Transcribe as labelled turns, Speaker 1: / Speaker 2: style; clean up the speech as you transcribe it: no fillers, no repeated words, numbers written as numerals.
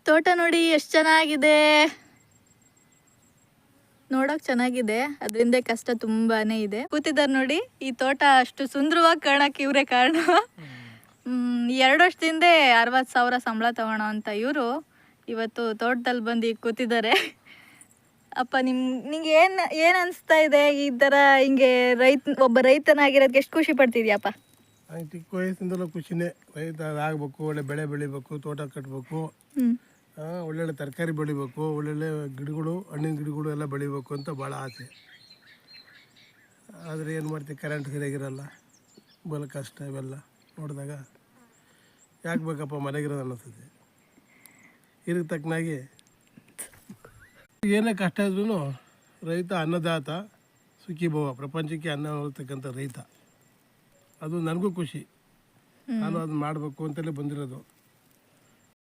Speaker 1: ತೋಟ ನೋಡಿ ಎಷ್ಟು ಚೆನ್ನಾಗಿದೆ, ನೋಡಕ್ ಚೆನ್ನಾಗಿದೆ, ಅದರಿಂದ ಕಷ್ಟ ತುಂಬಾನೇ ಇದೆ. ಕೂತಿದ್ದಾರೆ ನೋಡಿ, ಈ ತೋಟ ಅಷ್ಟು ಸುಂದರವಾಗಿ ಕಾಣಕ್ ಇವ್ರೆ ಕಾರಣ. 2 ವರ್ಷದಿಂದ 60,000 ಸಂಬಳ ತಗೋಣ ಅಂತ ಇವರು ಇವತ್ತು ತೋಟದಲ್ಲಿ ಬಂದು ಈಗ ಕೂತಿದ್ದಾರೆ. ಅಪ್ಪ ನಿಂಗೆ ಏನ್ ಅನಿಸ್ತಾ ಇದೆ ಈ ಥರ ಹಿಂಗೆ ಒಬ್ಬ ರೈತನಾಗಿರೋದಕ್ಕೆ ಎಷ್ಟು ಖುಷಿ ಪಡ್ತಿದ್ಯಪ್ಪ?
Speaker 2: ಚಿಕ್ಕ ವಯಸ್ಸಿಂದಲೂ ಖುಷಿನೇ. ರೈತ ಆಗಬೇಕು, ಒಳ್ಳೆ ಬೆಳೆ ಬೆಳಿಬೇಕು, ತೋಟ ಕಟ್ಟಬೇಕು, ಒಳ್ಳೊಳ್ಳೆ ತರಕಾರಿ ಬೆಳಿಬೇಕು, ಒಳ್ಳೊಳ್ಳೆ ಗಿಡಗಳು, ಹಣ್ಣಿನ ಗಿಡಗಳು ಎಲ್ಲ ಬೆಳಿಬೇಕು ಅಂತ ಭಾಳ ಆಸೆ. ಆದರೆ ಏನು ಮಾಡ್ತೀವಿ, ಕರೆಂಟ್ ಸರಿಯಾಗಿರಲ್ಲ, ಬಲ ಕಷ್ಟ. ಇವೆಲ್ಲ ನೋಡಿದಾಗ ಯಾಕೆ ಬೇಕಪ್ಪ ಮನೆಗಿರೋದು ಅನ್ನಿಸ್ತದೆ. ಇದಕ್ಕೆ ತಕ್ಕನಾಗಿ ಏನೇ ಕಷ್ಟ ಇದ್ರೂ ರೈತ ಅನ್ನದಾತ ಸುಖೀಭವ, ಪ್ರಪಂಚಕ್ಕೆ ಅನ್ನ ಹೊರತಕ್ಕಂಥ ರೈತ. ಅದು ನನಗೂ ಖುಷಿ. ನಾನು ಅದನ್ನ ಮಾಡಬೇಕು ಅಂತಲೇ ಬಂದಿರೋದು.